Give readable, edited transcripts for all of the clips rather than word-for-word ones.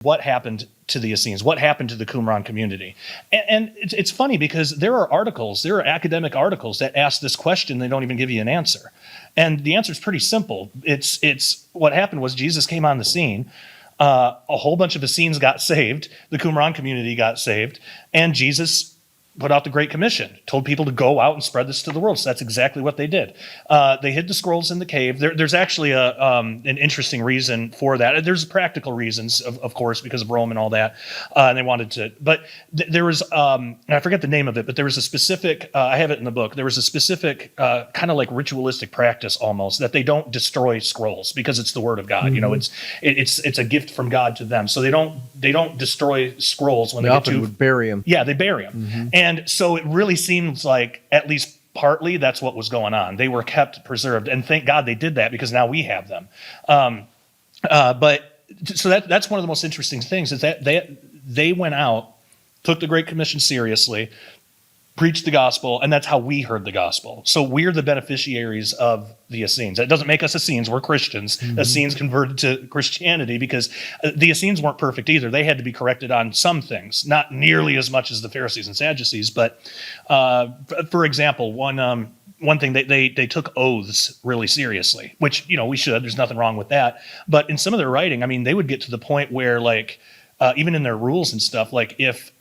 what happened to the Essenes, what happened to the Qumran community. And it's funny because there are academic articles that ask this question, they don't even give you an answer. And the answer is pretty simple. It's what happened was Jesus came on the scene, a whole bunch of Essenes got saved, the Qumran community got saved, and Jesus put out the Great Commission, told people to go out and spread this to the world. So that's exactly what they did. They hid the scrolls in the cave. There's actually an interesting reason for that. There's practical reasons, of course, because of Rome and all that. And they wanted to, but there was, I forget the name of it, but there was a specific, I have it in the book, there was a specific kind of like ritualistic practice almost, that they don't destroy scrolls because it's the word of God. Mm-hmm. It's a gift from God to them. So they don't destroy scrolls when they often would bury them. Yeah, they bury them. Mm-hmm. And so it really seems like, at least partly, that's what was going on. They were kept preserved, and thank God they did that because now we have them. But so that's one of the most interesting things is that they went out, took the Great Commission seriously, preached the gospel, and that's how we heard the gospel. So we're the beneficiaries of the Essenes. That doesn't make us Essenes. We're Christians. Mm-hmm. Essenes converted to Christianity because the Essenes weren't perfect either. They had to be corrected on some things, not nearly as much as the Pharisees and Sadducees. But for example, one thing, they took oaths really seriously, which, we should. There's nothing wrong with that. But in some of their writing, I mean, they would get to the point where, like, even in their rules and stuff, like if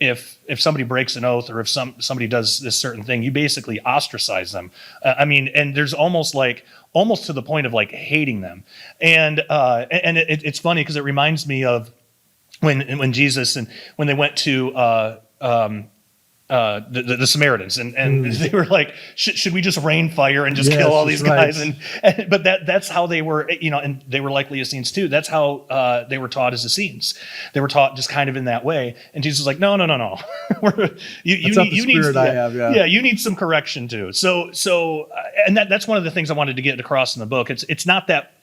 somebody breaks an oath or if somebody does this certain thing, you basically ostracize them. And there's almost to the point of like hating them. And it's funny because it reminds me of when Jesus and when they went to the Samaritans and they were like, should we just rain fire and just kill all these guys? Right. But that's how they were, and they were likely Essenes too. That's how they were taught as Essenes. They were taught just kind of in that way. And Jesus was like, no. you need some correction too. So and that's one of the things I wanted to get across in the book. It's not that,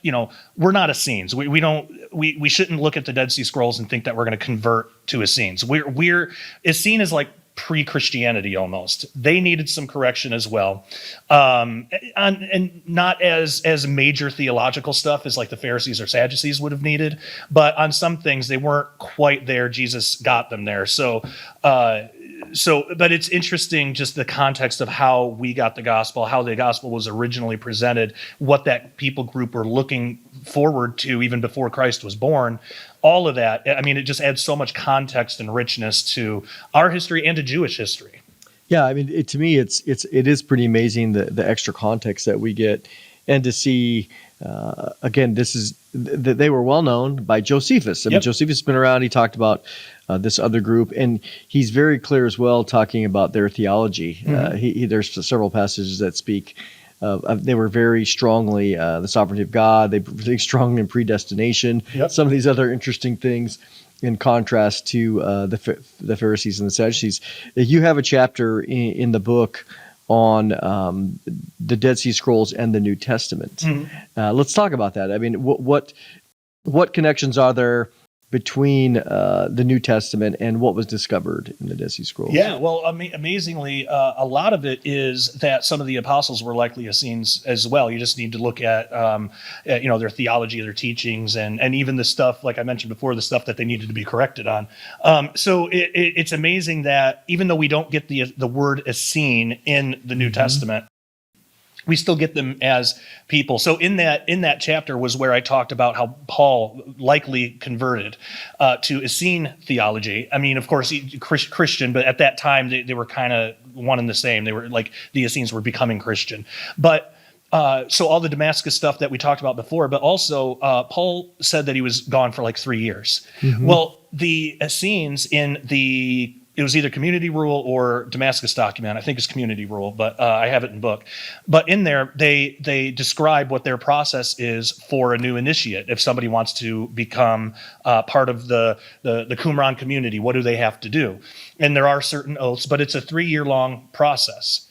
we're not Essenes. We shouldn't look at the Dead Sea Scrolls and think that we're going to convert to Essenes. We're Essene is like pre-Christianity almost. They needed some correction as well, and not as major theological stuff as like the Pharisees or Sadducees would have needed, but on some things they weren't quite there. Jesus got them there. But it's interesting just the context of how we got the gospel, how the gospel was originally presented, what that people group were looking forward to even before Christ was born. All of that, I mean, it just adds so much context and richness to our history and to Jewish history. Yeah, I mean, to me, it is pretty amazing the extra context that we get, and to see again, they were well known by Josephus. I mean, Josephus has been around. He talked about this other group, and he's very clear as well, talking about their theology. Mm-hmm. There's several passages that speak. They were very strongly the sovereignty of God. They believed strongly in predestination. Yep. Some of these other interesting things, in contrast to the Pharisees and the Sadducees. You have a chapter in the book on the Dead Sea Scrolls and the New Testament. Mm-hmm. Let's talk about that. I mean, what connections are there between the New Testament and what was discovered in the Dead Sea Scrolls? Yeah, well, amazingly, a lot of it is that some of the apostles were likely Essenes as well. You just need to look at their theology, their teachings, and even the stuff, like I mentioned before, the stuff that they needed to be corrected on. So it's amazing that even though we don't get the word Essene in the New Testament, we still get them as people. So in that chapter was where I talked about how Paul likely converted to Essene theology. I mean, of course, Christian, but at that time they were kind of one and the same. They were like the Essenes were becoming Christian. But so all the Damascus stuff that we talked about before, but also Paul said that he was gone for like 3 years. Mm-hmm. Well, the Essenes it was either community rule or Damascus document. I think it's community rule, but I have it in book. But in there, they describe what their process is for a new initiate. If somebody wants to become part of the Qumran community, what do they have to do? And there are certain oaths, but it's a 3-year-long process.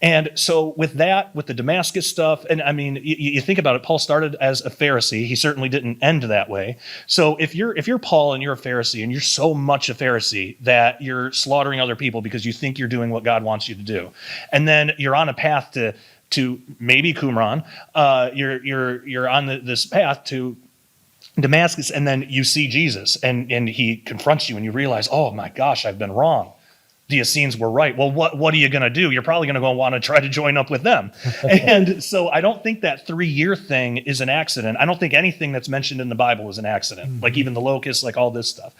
And so with the Damascus stuff, and I mean, you think about it, Paul started as a Pharisee. He certainly didn't end that way. So if you're Paul and you're a Pharisee and you're so much a Pharisee that you're slaughtering other people because you think you're doing what God wants you to do, and then you're on a path to maybe Qumran, you're on this path to Damascus, and then you see Jesus, and he confronts you, and you realize, oh my gosh, I've been wrong. The Essenes were right. Well, what are you going to do? You're probably going to go want to try to join up with them. And so I don't think that 3-year thing is an accident. I don't think anything that's mentioned in the Bible is an accident, like even the locusts, like all this stuff.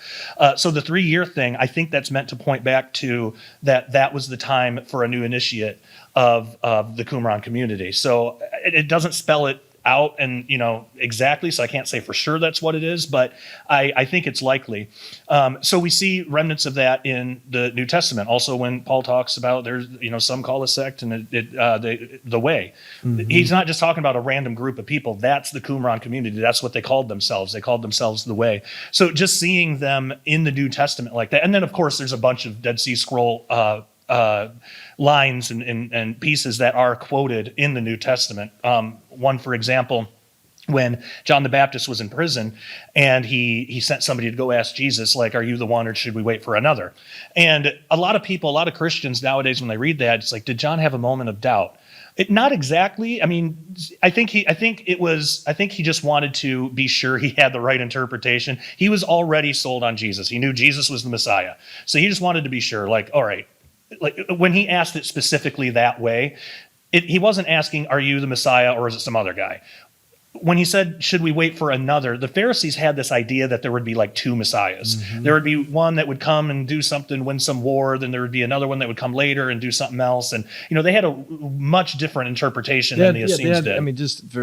So the 3-year thing, I think that's meant to point back to that was the time for a new initiate of the Qumran community. So it doesn't spell it out and exactly, so I can't say for sure that's what it is, but I think it's likely. So we see remnants of that in the New Testament. Also, when Paul talks about there's some call a sect and the way, he's not just talking about a random group of people. That's the Qumran community. That's what they called themselves. They called themselves the way. So just seeing them in the New Testament like that, and then of course there's a bunch of Dead Sea Scroll lines and pieces that are quoted in the New Testament. One, for example, when John the Baptist was in prison and he sent somebody to go ask Jesus, like, are you the one or should we wait for another? And a lot of Christians nowadays, when they read that, it's like, did John have a moment of doubt? Not exactly. I mean, I think he just wanted to be sure he had the right interpretation. He was already sold on Jesus. He knew Jesus was the Messiah. So he just wanted to be sure, like, all right, like when he asked it specifically that way, he wasn't asking, are you the Messiah or is it some other guy? When he said, should we wait for another, the Pharisees had this idea that there would be like 2 Messiahs. There would be one that would come and do something, win some war, then there would be another one that would come later and do something else. And, they had a much different interpretation than the Essenes did. I mean,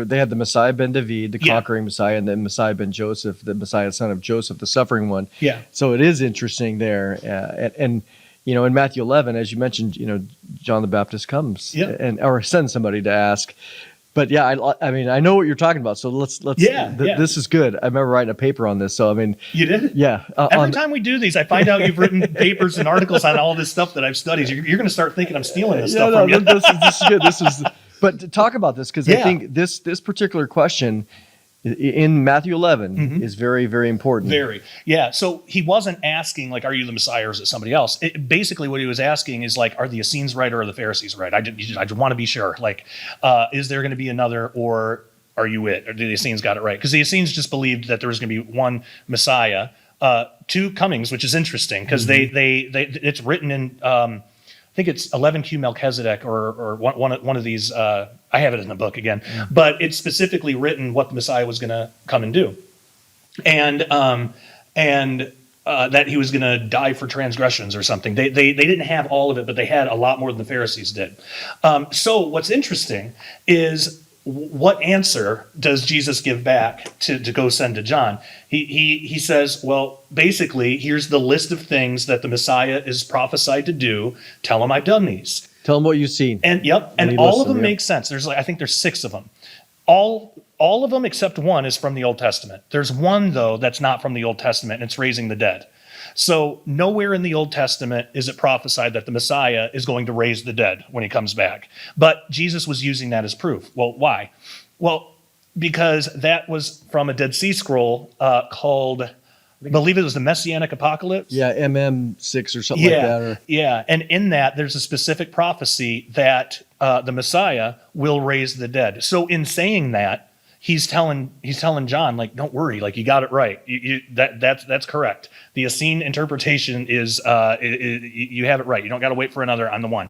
they had the Messiah ben David, the conquering Messiah, and then Messiah ben Joseph, the Messiah son of Joseph, the suffering one. Yeah. So it is interesting there. And in Matthew 11, as you mentioned, John the Baptist comes or sends somebody to ask. But yeah, I mean, I know what you're talking about. So let's this is good. I remember writing a paper on this. So I mean, you did? Yeah. Every time we do these, I find out you've written papers and articles on all this stuff that I've studied. You're going to start thinking I'm stealing this stuff from you. This is good. But to talk about this, because I think this particular question in Matthew 11 is very, very important. Very. Yeah. So he wasn't asking, like, are you the Messiah or is it somebody else? Basically, what he was asking is, like, are the Essenes right or are the Pharisees right? I just want to be sure. Like, is there going to be another, or are you it? Or did the Essenes got it right? Because the Essenes just believed that there was going to be one Messiah, 2 comings, which is interesting because it's written in, I think it's 11Q Melchizedek or one of these. I have it in the book again, but it's specifically written what the Messiah was going to come and do, and that he was going to die for transgressions or something. They didn't have all of it, but they had a lot more than the Pharisees did. So what's interesting is, what answer does Jesus give back to go send to John? He says, well, basically, here's the list of things that the Messiah is prophesied to do. Tell him I've done these. Tell him what you've seen. And all of them make sense. I think there's 6 of them. All of them except one is from the Old Testament. There's one, though, that's not from the Old Testament, and it's raising the dead. So nowhere in the Old Testament is it prophesied that the Messiah is going to raise the dead when he comes back. But Jesus was using that as proof. Well, why? Well, because that was from a Dead Sea Scroll called, I believe it was the Messianic Apocalypse. Yeah, MM6 or something like that. Yeah, and in that, there's a specific prophecy that the Messiah will raise the dead. So in saying that, he's telling John, like, don't worry, like, you got it right. That's correct. The Essene interpretation is you have it right. You don't got to wait for another on the one.